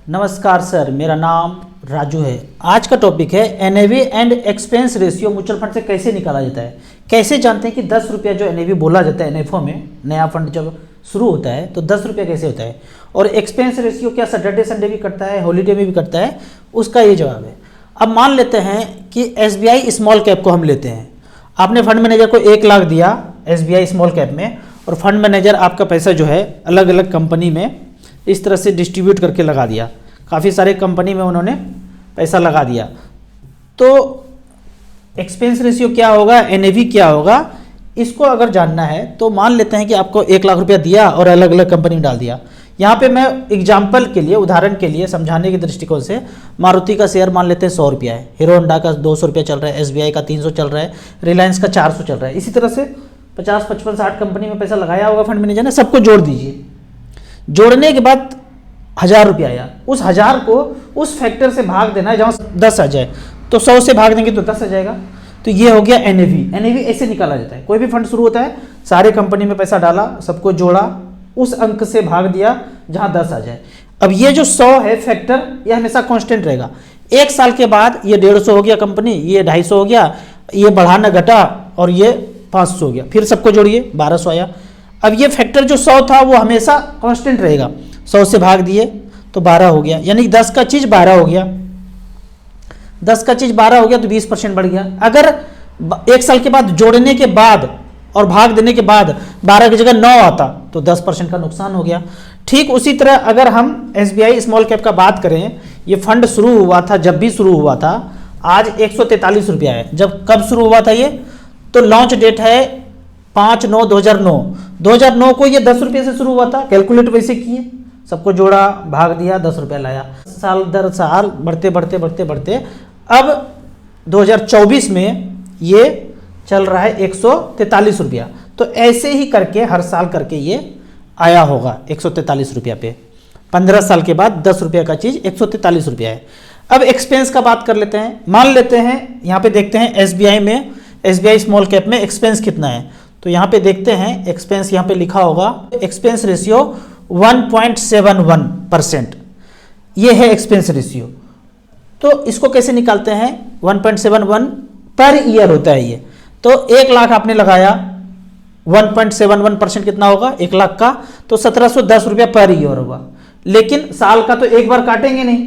नमस्कार सर, मेरा नाम राजू है। आज का टॉपिक है NAV and expense ratio mutual fund से कैसे निकाला जाता है। कैसे जानते हैं कि 10 रुपया जो एनएवी बोला जाता है एनएफओ में, नया फंड जब शुरू होता है तो 10 रुपया कैसे होता है, और एक्सपेंस रेशियो क्या सैटरडे संडे भी कटता है, हॉलीडे में भी कटता है, उसका ये जवाब है। अब मान लेते हैं कि एसबीआई स्मॉल कैप को हम लेते हैं। आपने फंड मैनेजर को 1 लाख दिया एसबीआई स्मॉल कैप में, और फंड मैनेजर आपका पैसा जो है अलग अलग कंपनी में इस तरह से डिस्ट्रीब्यूट करके लगा दिया। काफ़ी सारे कंपनी में उन्होंने पैसा लगा दिया, तो एक्सपेंस रेशियो क्या होगा, एनएवी क्या होगा, इसको अगर जानना है तो मान लेते हैं कि आपको 1 लाख रुपया दिया और अलग अलग कंपनी में डाल दिया। यहाँ पे मैं एग्जाम्पल के लिए, उदाहरण के लिए, समझाने के दृष्टिकोण से मारुति का शेयर मान लेते हैं 100 रुपया है, हीरो होंडा का 200 रुपया चल रहा है, एसबीआई का 300 चल रहा है, रिलायंस का 400 चल रहा है। इसी तरह से 50, 55, 60 कंपनी में पैसा लगाया होगा फंड मैनेजर ने, सबको जोड़ दीजिए। जोड़ने के बाद 1000 रुपया आया, उस 1000 को उस फैक्टर से भाग देना है जहाँ 10 आ जाए, तो 100 से भाग देंगे तो 10 आ जाएगा। तो ये हो गया एनएवी। एनएवी ऐसे निकाला जाता है। कोई भी फंड शुरू होता है, सारे कंपनी में पैसा डाला, सबको जोड़ा, उस अंक से भाग दिया जहाँ 10 आ जाए। अब ये जो 100 है फैक्टर, ये हमेशा कांस्टेंट रहेगा। 1 साल के बाद ये 150 हो गया कंपनी, ये 250 हो गया, ये बढ़ाना घटा और ये 500 हो गया, फिर सबको जोड़िए 1200 आया। अब ये फैक्टर जो 100 था वो हमेशा कांस्टेंट रहेगा। 100 से भाग दिए तो 12 हो गया, यानी 10 का चीज 12 हो गया। 10 का चीज 12 हो गया तो 20% बढ़ गया। अगर 1 साल के बाद जोड़ने के बाद और भाग देने के बाद 12 की जगह 9 आता तो 10% का नुकसान हो गया। ठीक उसी तरह अगर हम एसबीआई स्मॉल कैप का बात करें, ये फंड शुरू हुआ था, जब भी शुरू हुआ था, आज 143 रुपया है। जब कब शुरू हुआ था ये, तो लॉन्च डेट है 5/9/2009। 2009 को ये 10 रुपये से शुरू हुआ था। कैलकुलेट वैसे किए, सबको जोड़ा, भाग दिया, 10 रुपया लाया। साल दर साल बढ़ते बढ़ते बढ़ते बढ़ते अब 2024 में ये चल रहा है 143 रुपया। तो ऐसे ही करके हर साल करके ये आया होगा 143 रुपया पे। 15 साल के बाद 10 रुपया का चीज 143 रुपया है। अब एक्सपेंस का बात कर लेते हैं। मान लेते हैं यहाँ पे देखते हैं एसबीआई में, एसबीआई स्मॉल कैप में एक्सपेंस कितना है। तो यहाँ पे देखते हैं एक्सपेंस, यहाँ पे लिखा होगा एक्सपेंस रेशियो 1.71%। ये है एक्सपेंस रेशियो। तो इसको कैसे निकालते हैं, 1.71 पर ईयर होता है ये। तो 1 लाख आपने लगाया, 1.71% कितना होगा 1 लाख का, तो 1710 रुपया पर ईयर होगा। लेकिन साल का तो एक बार काटेंगे नहीं,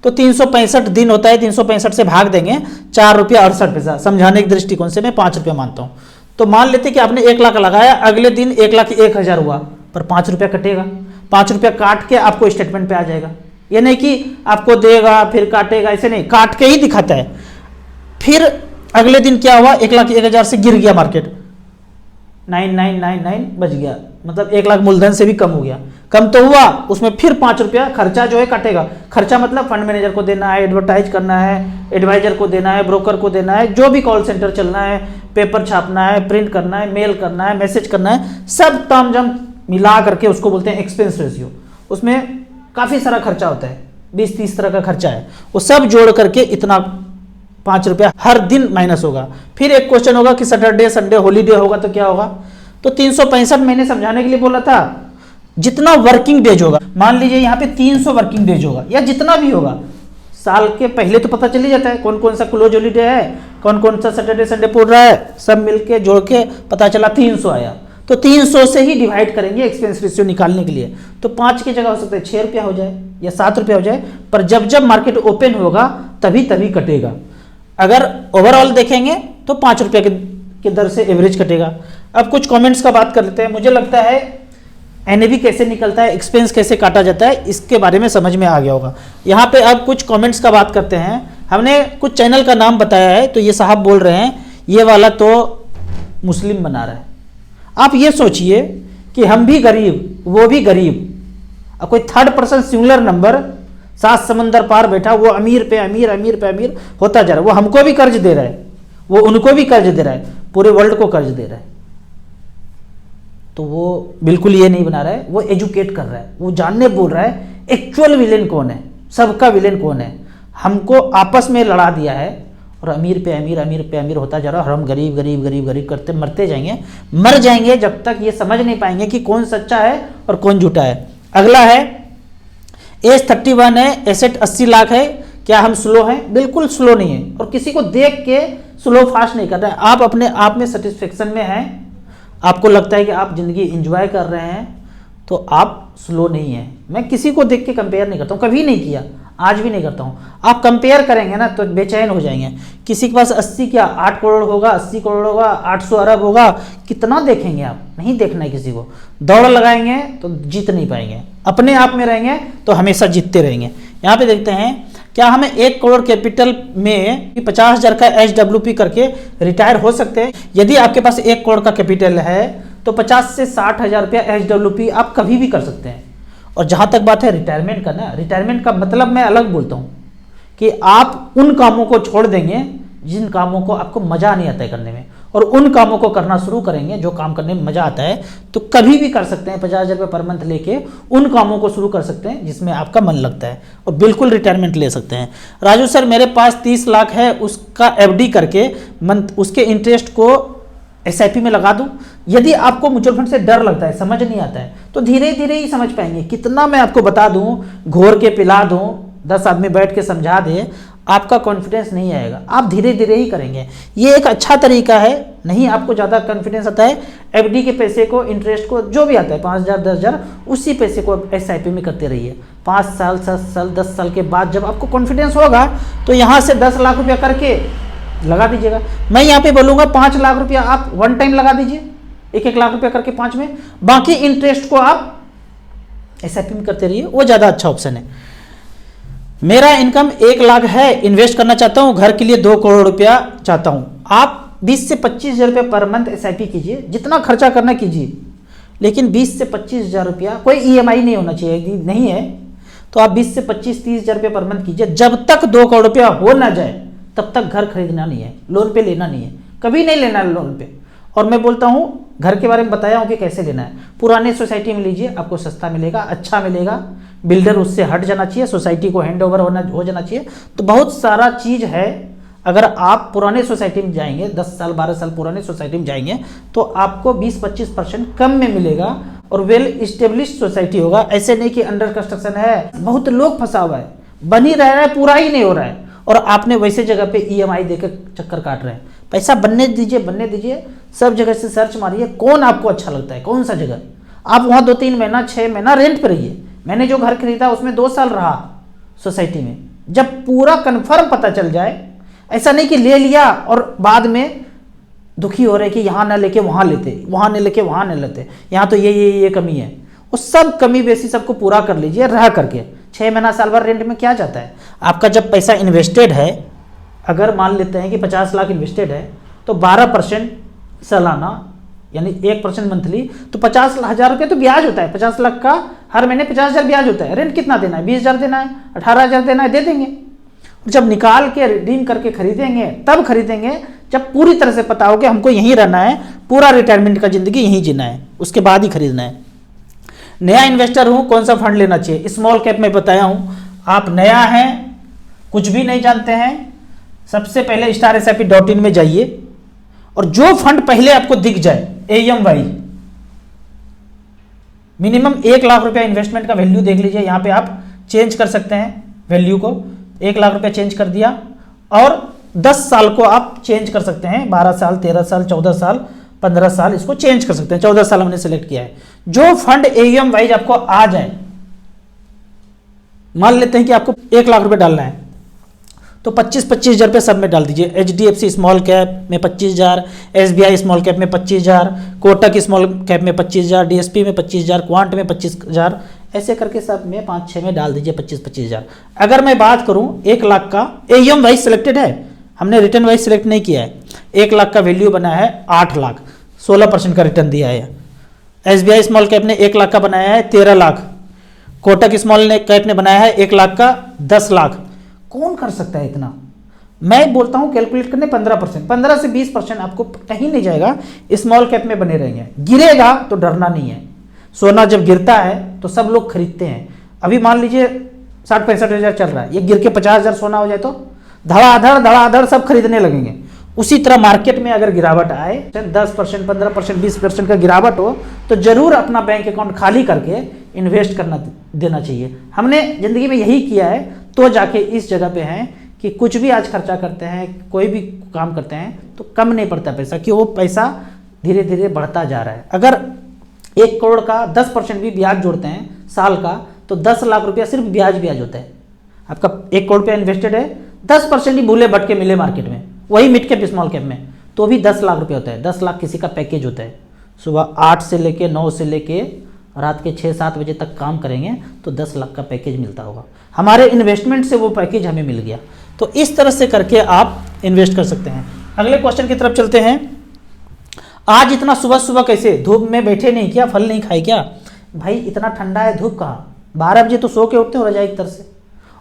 तो 365 दिन होता है, 365 से भाग देंगे 4 रुपया 68 पैसा। समझाने के दृष्टिकोण से मैं 5 रुपया मानता हूँ। तो मान लेते कि आपने 1 लाख लगाया, अगले दिन 1,01,000 हुआ, पर 5 रुपया कटेगा। 5 रुपया काट के आपको स्टेटमेंट पे आ जाएगा। ये नहीं कि आपको देगा फिर काटेगा, ऐसे नहीं, काट के ही दिखाता है। फिर अगले दिन क्या हुआ, 1,01,000 से गिर गया मार्केट, 9999 बच गया, मतलब 1 लाख मूलधन से भी कम हो गया। कम तो हुआ, उसमें फिर 5 रुपया खर्चा जो है कटेगा। खर्चा मतलब फंड मैनेजर को देना है, एडवर्टाइज करना है, एडवाइजर को देना है, ब्रोकर को देना है, जो भी कॉल सेंटर चलना है, पेपर छापना है, प्रिंट करना है, मेल करना है, मैसेज करना है, सब तामझाम मिला करके उसको बोलते हैं एक्सपेंस रेशियो। उसमें काफ़ी सारा खर्चा होता है, 20-30 तरह का खर्चा है, वो सब जोड़ करके इतना 5 रुपया हर दिन माइनस होगा। फिर एक क्वेश्चन होगा कि सैटरडे संडे हॉलीडे होगा तो क्या होगा। तो 365 मैंने समझाने के लिए बोला था, जितना वर्किंग डेज होगा, मान लीजिए यहाँ पे 300 वर्किंग डेज होगा या जितना भी होगा, साल के पहले तो पता चल ही जाता है कौन कौन सा क्लोज हॉलीडे है, कौन कौन सा सैटरडे संडे पड़ रहा है, सब मिलके जोड़ के पता चला 300 आया। तो 300 से ही डिवाइड करेंगे एक्सपेंस रेशियो निकालने के लिए। तो 5 की जगह हो सकता है 6 रुपया हो जाए या 7 रुपया हो जाए, पर जब जब मार्केट ओपन होगा तभी तभी कटेगा। अगर ओवरऑल देखेंगे तो 5 रुपया के दर से एवरेज कटेगा। अब कुछ कमेंट्स का बात कर लेते हैं। मुझे लगता है एनएवी कैसे निकलता है, एक्सपेंस कैसे काटा जाता है, इसके बारे में समझ में आ गया होगा। यहाँ पे अब कुछ कमेंट्स का बात करते हैं। हमने कुछ चैनल का नाम बताया है, तो ये साहब बोल रहे हैं ये वाला तो मुस्लिम बना रहा है। आप ये सोचिए कि हम भी गरीब, वो भी गरीब, कोई थर्ड पर्सन सिंगुलर नंबर 7 समंदर पार बैठा, वो अमीर पे अमीर अमीर पे अमीर होता जा रहा है। वो हमको भी कर्ज दे रहा है, वो उनको भी कर्ज दे रहा है, पूरे वर्ल्ड को कर्ज दे रहा है। तो वो बिल्कुल ये नहीं बना रहा है, वो एजुकेट कर रहा है, वो जानने बोल रहा है एक्चुअल विलेन कौन है, सबका विलेन कौन है। हमको आपस में लड़ा दिया है और अमीर पे अमीर होता जा रहा है, और हम गरीब गरीब गरीब गरीब करते मरते जाएंगे, मर जाएंगे जब तक ये समझ नहीं पाएंगे कि कौन सच्चा है और कौन झूठा है। अगला है एज 31 है, एसेट 80 लाख है। क्या हम स्लो हैं? बिल्कुल स्लो नहीं है, और किसी को देख के स्लो फास्ट नहीं कर रहे हैं। आप अपने आप में सेटिस्फेक्शन में हैं, आपको लगता है कि आप जिंदगी एंजॉय कर रहे हैं, तो आप स्लो नहीं है। मैं किसी को देख के कंपेयर नहीं करता हूँ, कभी नहीं किया, आज भी नहीं करता हूँ। आप कंपेयर करेंगे ना तो बेचैन हो जाएंगे। किसी के पास 80 क्या 8 करोड़ होगा, 80 करोड़ होगा, 800 अरब होगा, कितना देखेंगे आप? नहीं देखना है किसी को। दौड़ लगाएंगे तो जीत नहीं पाएंगे, अपने आप में रहेंगे तो हमेशा जीतते रहेंगे। यहाँ पे देखते हैं, क्या हमें 1 करोड़ कैपिटल में 50,000 का HWP करके रिटायर हो सकते हैं? यदि आपके पास 1 करोड़ का कैपिटल है तो 50 से 60,000 रुपया HWP आप कभी भी कर सकते हैं। और जहां तक बात है रिटायरमेंट का ना, रिटायरमेंट का मतलब मैं अलग बोलता हूं कि आप उन कामों को छोड़ देंगे जिन कामों को आपको मजा नहीं आता है करने में, और उन कामों को करना शुरू करेंगे जो काम करने में मजा आता है। तो कभी भी कर सकते हैं, 50,000 रुपये पर मंथ लेके उन कामों को शुरू कर सकते हैं जिसमें आपका मन लगता है, और बिल्कुल रिटायरमेंट ले सकते हैं। राजू सर, मेरे पास 30 लाख है, उसका FD करके मंथ उसके इंटरेस्ट को SIP में लगा दूं। यदि आपको म्यूचुअल फंड से डर लगता है, समझ नहीं आता है, तो धीरे धीरे ही समझ पाएंगे। कितना मैं आपको बता दूं, घोर के पिला दूं, 10 आदमी बैठ के समझा दे, आपका कॉन्फिडेंस नहीं आएगा। आप धीरे धीरे ही करेंगे, ये एक अच्छा तरीका है। नहीं आपको ज़्यादा कॉन्फिडेंस आता है, FD के पैसे को, इंटरेस्ट को, जो भी आता है 5,000 10,000, उसी पैसे को SIP में करते रहिए। 5 साल 7 साल 10 साल के बाद जब आपको कॉन्फिडेंस होगा तो यहाँ से 10 लाख रुपया करके लगा दीजिएगा। मैं यहाँ पे बोलूँगा 5 लाख रुपया आप वन टाइम लगा दीजिए, 1-1 लाख रुपया करके 5 में, बाकी इंटरेस्ट को आप SIP में करते रहिए, वो ज़्यादा अच्छा ऑप्शन है। मेरा इनकम 1 लाख है, इन्वेस्ट करना चाहता हूँ, घर के लिए 2 करोड़ रुपया चाहता हूँ। आप 20 से 25,000 रुपये पर मंथ SIP कीजिए, जितना खर्चा करना कीजिए, लेकिन 20 से 25,000 रुपया, कोई EMI नहीं होना चाहिए। यदि नहीं है तो आप 20 से 25-30,000 रुपये पर मंथ कीजिए। जब तक 2 करोड़ रुपया हो ना जाए तब तक घर खरीदना नहीं है, लोन पे लेना नहीं है, कभी नहीं लेना है लोन पे। और मैं बोलता हूँ, घर के बारे में बताया हूँ कि कैसे लेना है। पुराने सोसाइटी में लीजिए, आपको सस्ता मिलेगा, अच्छा मिलेगा। बिल्डर उससे हट जाना चाहिए, सोसाइटी को हैंड ओवर हो जाना चाहिए। तो बहुत सारा चीज़ है। अगर आप पुराने सोसाइटी में जाएंगे, 10 साल 12 साल पुराने सोसाइटी में जाएंगे, तो आपको 20-25% कम में मिलेगा, और वेल इस्टेब्लिश्ड सोसाइटी होगा। ऐसे नहीं कि अंडर कंस्ट्रक्शन है, बहुत लोग फंसा हुआ है, बन ही रह रहा है, पूरा ही नहीं हो रहा है, और आपने वैसे जगह पे EMI देकर चक्कर काट रहे हैं। पैसा बनने दीजिए, बनने दीजिए। सब जगह से सर्च मारिए, कौन आपको अच्छा लगता है, कौन सा जगह। आप वहाँ 2-3 महीना 6 महीना रेंट पे रहिए। मैंने जो घर खरीदा उसमें 2 साल रहा सोसाइटी में। जब पूरा कन्फर्म पता चल जाए, ऐसा नहीं कि ले लिया और बाद में दुखी हो रहे कि यहाँ ना लेके वहाँ लेते, वहाँ नहीं लेके वहाँ नहीं लेते, यहाँ तो ये कमी है। उस सब कमी बेसी सबको पूरा कर लीजिए रह करके। 6 महीना साल भर रेंट में क्या जाता है आपका? जब पैसा इन्वेस्टेड है, अगर मान लेते हैं कि 50 लाख इन्वेस्टेड है, तो 12% सालाना यानी 1% मंथली, तो 50,000 रुपये तो ब्याज होता है। 50 लाख का हर महीने 50,000 ब्याज होता है। रेंट कितना देना है? 20,000 देना है, 18,000 देना है, दे देंगे। जब निकाल के रिडीम करके खरीदेंगे, तब खरीदेंगे जब पूरी तरह से पता हो कि हमको यहीं रहना है, पूरा रिटायरमेंट का जिंदगी यहीं जीना है, उसके बाद ही खरीदना है। नया इन्वेस्टर हूं, कौन सा फंड लेना चाहिए? स्मॉल कैप में बताया हूं। आप नया हैं, कुछ भी नहीं जानते हैं, सबसे पहले StarSIP.in में जाइए, और जो फंड पहले आपको दिख जाए AUM वाइज, मिनिमम 1 लाख रुपया इन्वेस्टमेंट का वैल्यू देख लीजिए। यहाँ पे आप चेंज कर सकते हैं वैल्यू को, 1 लाख रुपया चेंज कर दिया, और 10 साल को आप चेंज कर सकते हैं, 12 साल 13 साल 14 साल 15 साल, इसको चेंज कर सकते हैं। 14 साल हमने सेलेक्ट किया है। जो फंड AUM वाइज आपको आ जाए, मान लेते हैं कि आपको 1 लाख रुपए डालना है, तो 25,000 रुपये सब में डाल दीजिए। HDFC स्मॉल कैप में 25,000, SBI स्मॉल कैप में 25,000, कोटक स्मॉल कैप में 25,000, DSP में 25,000, क्वांट में 25,000, ऐसे करके सब में 5-6 में डाल दीजिए 25,000। अगर मैं बात करूं 1 लाख का, AUM वाइज सिलेक्टेड है, हमने रिटर्न वाइज सिलेक्ट नहीं किया है। 1 लाख का वैल्यू बना है 8 लाख, 16% का रिटर्न दिया है। SBI स्मॉल कैप ने 1 लाख का बनाया है 13 लाख, कोटक स्मॉल कैप ने बनाया है 1 लाख का 10 लाख। कौन कर सकता है इतना? मैं बोलता हूं कैलकुलेट करने 15%, 15 से 20% आपको कहीं नहीं जाएगा, स्मॉल कैप में बने रहेंगे। गिरेगा तो डरना नहीं है। सोना जब गिरता है तो सब लोग खरीदते हैं। अभी मान लीजिए 60-65 हज़ार चल रहा है, ये गिर के 50,000 सोना हो जाए तो धड़ाधड़ सब खरीदने लगेंगे। उसी तरह मार्केट में अगर गिरावट आए, 10%, 15%, 20% का गिरावट हो, तो जरूर अपना बैंक अकाउंट खाली करके इन्वेस्ट करना देना चाहिए। हमने ज़िंदगी में यही किया है, तो जाके इस जगह पे हैं कि कुछ भी आज खर्चा करते हैं, कोई भी काम करते हैं तो कम नहीं पड़ता पैसा, कि वो पैसा धीरे धीरे बढ़ता जा रहा है। अगर 1 करोड़ का 10% भी ब्याज जोड़ते हैं साल का, तो 10 लाख रुपया सिर्फ ब्याज होता है। आपका 1 करोड़ रुपया इन्वेस्टेड है, 10% ही भूले भटके मिले मार्केट में, वही मिड कैप स्मॉल कैप में, तो भी 10 लाख रुपया होता है। 10 लाख किसी का पैकेज होता है। सुबह 8 से लेके 9 से लेके रात के 6-7 बजे तक काम करेंगे तो 10 लाख का पैकेज मिलता होगा। हमारे इन्वेस्टमेंट से वो पैकेज हमें मिल गया। तो इस तरह से करके आप इन्वेस्ट कर सकते हैं। अगले क्वेश्चन की तरफ चलते हैं। आज इतना सुबह सुबह कैसे, धूप में बैठे नहीं क्या, फल नहीं खाए क्या? भाई इतना ठंडा है, धूप कहाँ, 12 बजे तो सो के उठते हो रजाई की तरह से,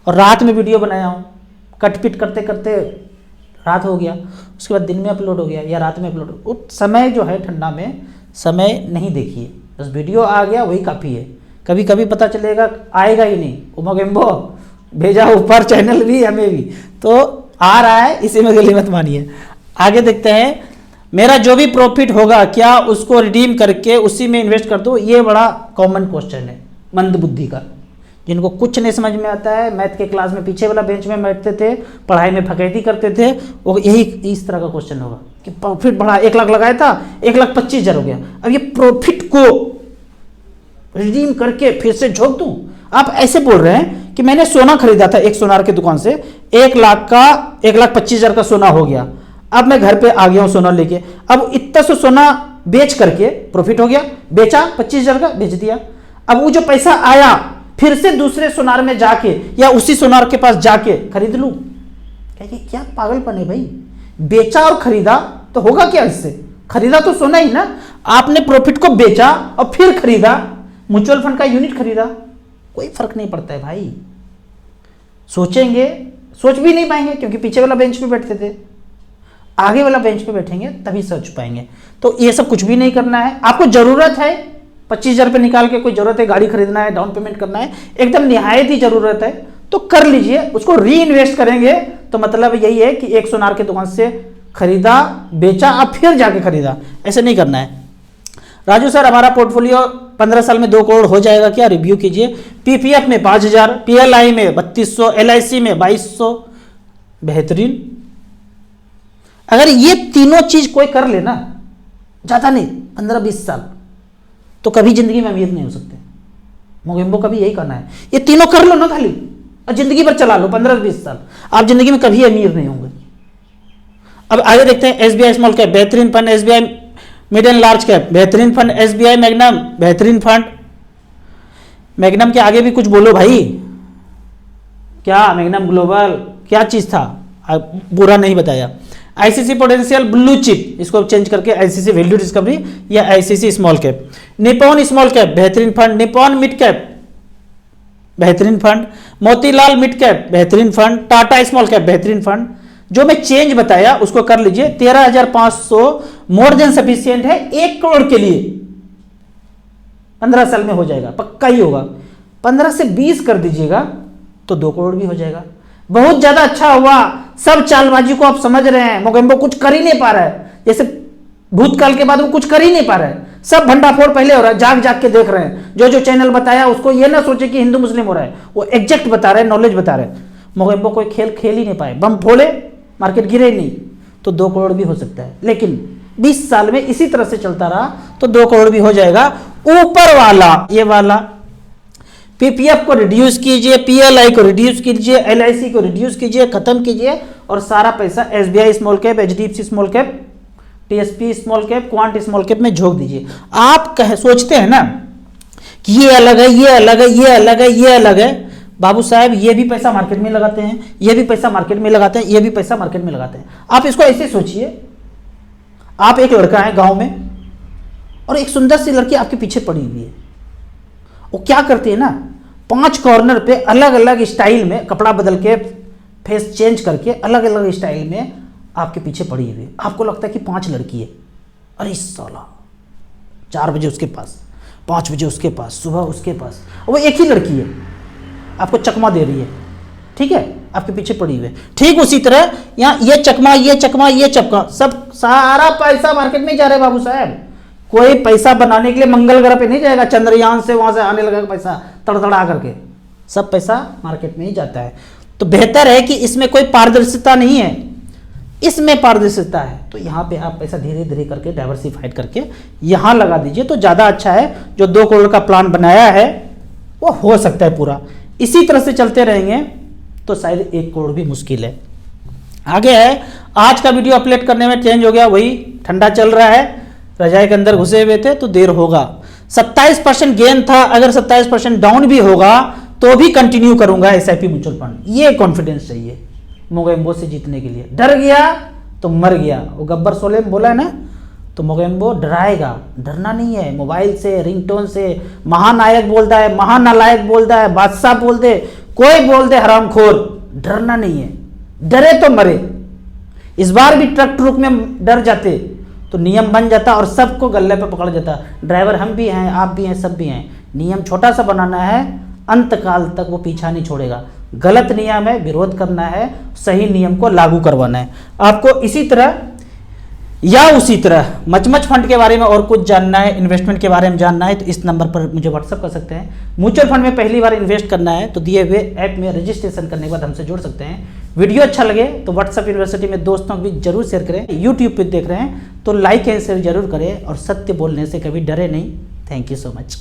और रात में वीडियो बनाया हूँ, कटपिट करते करते रात हो गया, उसके बाद दिन में अपलोड हो गया या रात में अपलोड। उस समय जो है ठंडा में समय नहीं देखिए, बस वीडियो आ गया वही काफ़ी है। कभी कभी पता चलेगा आएगा ही नहीं, उमगेम्बो भेजा ऊपर चैनल भी हमें भी, तो आ रहा है, इसी में गली मत मानिए। आगे देखते हैं। मेरा जो भी प्रॉफिट होगा क्या उसको रिडीम करके उसी में इन्वेस्ट कर दो? ये बड़ा कॉमन क्वेश्चन है मंद बुद्धि का, जिनको कुछ नहीं समझ में आता है। मैथ के क्लास में पीछे वाला बेंच में बैठते थे, पढ़ाई में फकैती करते थे, वो यही इस तरह का क्वेश्चन होगा कि प्रॉफिट बढ़ा, 1 लाख लगाया था, 1,25,000 हो गया, अब ये प्रॉफिट को रिडीम करके फिर से झोंक दूं? आप ऐसे बोल रहे हैं कि मैंने सोना खरीदा था एक सोनार की दुकान से, 1,25,000 का सोना हो गया, अब मैं घर पे आ गया हूं सोना लेके, अब इतना से सोना बेच करके प्रॉफिट हो गया, बेचा 25,000 का, बेच दिया, अब वो जो पैसा आया फिर से दूसरे सोनार में जाके या उसी सोनार के पास जाके खरीद लूं? क्या पागलपन है भाई, बेचा और खरीदा तो होगा क्या इससे? खरीदा तो सोना ही ना, आपने प्रॉफिट को बेचा और फिर खरीदा, म्यूचुअल फंड का यूनिट खरीदा, कोई फर्क नहीं पड़ता है भाई। सोचेंगे, सोच भी नहीं पाएंगे क्योंकि पीछे वाला बेंच पे बैठते थे, आगे वाला बेंच पे बैठेंगे तभी सोच पाएंगे। तो ये सब कुछ भी नहीं करना है। आपको जरूरत है 25,000 रुपये निकाल के, कोई जरूरत है गाड़ी खरीदना है, डाउन पेमेंट करना है, एकदम निहायत ही जरूरत है तो कर लीजिए, उसको री इन्वेस्ट करेंगे तो मतलब यही है कि एक सोनार की दुकान से खरीदा, बेचा, अब फिर जाके खरीदा, ऐसे नहीं करना है। राजू सर हमारा पोर्टफोलियो 15 साल में 2 करोड़ हो जाएगा क्या, रिव्यू कीजिए। पीपीएफ में 5,000, पीएलआई में 3,200, एलआईसी में 2,200, बेहतरीन। अगर ये तीनों चीज कोई कर लेना, ज्यादा नहीं 15-20 साल, तो कभी जिंदगी में अमीर नहीं हो सकते। मोगेम्बो का भी यही करना है, ये तीनों कर लो ना खाली, और जिंदगी भर चला लो 15-20 साल, आप जिंदगी में कभी अमीर नहीं होंगे। अब आगे देखते हैं। एसबीआई स्मॉल कैप बेहतरीन fund, SBI mid and large cap बेहतरीन फंड, एसबीआई मैग्नम बेहतरीन फंड। मैग्नम के आगे भी कुछ बोलो भाई, क्या मैग्नम ग्लोबल क्या चीज था, बुरा नहीं बताया। आईसीसी पोटेंशियल ब्लू चिप, इसको चेंज करके आईसीसी वैल्यू डिस्कवरी या ICC small cap. Nippon small cap बेहतरीन फंड, निपॉन मिड कैप बेहतरीन फंड, मोतीलाल मिड कैप बेहतरीन फंड, टाटा स्मॉल कैप बेहतरीन फंड। जो मैं चेंज बताया उसको कर लीजिए। 13,500 मोर देन सफिशियंट है 1 करोड़ के लिए, 15 साल में हो जाएगा, पक्का ही होगा। 15 से 20 कर दीजिएगा तो 2 करोड़ भी हो जाएगा। बहुत ज्यादा अच्छा हुआ। सब चालबाजी को आप समझ रहे हैं, मोगेम्बो कुछ कर ही नहीं पा रहा है, जैसे भूतकाल के बाद वो कुछ कर ही नहीं पा रहा है, सब भंडाफोड़ पहले हो रहा है, जाग जाग के देख रहे हैं। जो जो चैनल बताया उसको ये ना सोचे कि हिंदू मुस्लिम हो रहा है, वो एग्जैक्ट बता रहे हैं, नॉलेज बता रहे हैं। मोगेम्बो कोई खेल खेल ही नहीं पाए, बम फोड़े, मार्केट गिरे नहीं, तो 2 करोड़ भी हो सकता है। लेकिन 20 साल में इसी तरह से चलता रहा तो 2 करोड़ भी हो जाएगा। ऊपर वाला ये वाला पीपीएफ को रिड्यूस कीजिए, पीएलआई को रिड्यूस कीजिए, एलआईसी को रिड्यूस कीजिए, खत्म कीजिए, और सारा पैसा SBI small cap, HDFC small cap, TSP small cap, quant small cap में झोंक दीजिए। आप सोचते हैं ना कि ये अलग है, ये अलग है, ये अलग है, ये अलग है। बाबू साहब ये भी पैसा मार्केट में लगाते हैं, ये भी पैसा मार्केट में लगाते हैं, ये भी पैसा मार्केट में लगाते हैं। आप इसको ऐसे सोचिए, आप एक लड़का है गांव में और एक सुंदर सी लड़की आपके पीछे पड़ी हुई है। वो क्या करती है ना, 5 कॉर्नर पे अलग अलग स्टाइल में कपड़ा बदल के, फेस चेंज करके अलग अलग स्टाइल में आपके पीछे पड़ी हुई है। आपको लगता है कि 5 लड़की है, अरे साला 4 बजे उसके पास, 5 बजे उसके पास, सुबह उसके पास, वो एक ही लड़की है, आपको चकमा दे रही है, ठीक है, आपके पीछे पड़ी हुई है। ठीक उसी तरह यहाँ ये चकमा, ये चकमा, ये चकमा, सब सारा पैसा मार्केट में जा रहा है बाबू साहब। कोई पैसा बनाने के लिए मंगल ग्रह पे नहीं जाएगा, चंद्रयान से वहां से आने लगेगा पैसा तड़तड़ा करके, सब पैसा मार्केट में ही जाता है। तो बेहतर है कि इसमें कोई पारदर्शिता नहीं है, इसमें पारदर्शिता है। तो यहाँ पे आप पैसा धीरे धीरे करके डाइवर्सिफाइड करके यहाँ लगा दीजिए तो ज़्यादा अच्छा है। जो 2 करोड़ का प्लान बनाया है वो हो सकता है पूरा। इसी तरह से चलते रहेंगे तो शायद 1 करोड़ भी मुश्किल है। आगे है, आज का वीडियो अपलोड करने में चेंज हो गया, वही ठंडा चल रहा है, रजाई के अंदर घुसे हुए थे तो देर होगा। 27% गेन था, अगर 27% डाउन भी होगा तो भी कंटिन्यू करूंगा एसआईपी म्यूचुअल फंड। ये कॉन्फिडेंस चाहिए मोगेम्बो से जीतने के लिए। डर गया तो मर गया, वो गब्बर सोले में बोला है ना, तो मोगेम्बो डराएगा, डरना नहीं है। मोबाइल से, रिंगटोन से महानायक बोलता है, महानालायक बोलता है, बादशाह बोल दे, कोई बोल दे हरामखोर, डरना नहीं है। डरे तो मरे। इस बार भी ट्रक ट्रुक में डर जाते तो नियम बन जाता और सबको गले पे पकड़ जाता। ड्राइवर हम भी हैं, आप भी हैं, सब भी हैं। नियम छोटा सा बनाना है, अंत काल तक वो पीछा नहीं छोड़ेगा। गलत नियम है, विरोध करना है, सही नियम को लागू करवाना है। आपको इसी तरह या उसी तरह मचमच फंड के बारे में और कुछ जानना है, इन्वेस्टमेंट के बारे में जानना है तो इस नंबर पर मुझे व्हाट्सअप कर सकते हैं। म्यूचुअल फंड में पहली बार इन्वेस्ट करना है तो दिए हुए ऐप में रजिस्ट्रेशन करने के बाद हमसे जुड़ सकते हैं। वीडियो अच्छा लगे तो व्हाट्सअप यूनिवर्सिटी में दोस्तों को भी जरूर शेयर करें। यूट्यूब पर देख रहे हैं तो लाइक एंड शेयर जरूर करें और सत्य बोलने से कभी डरे नहीं। Thank you so much.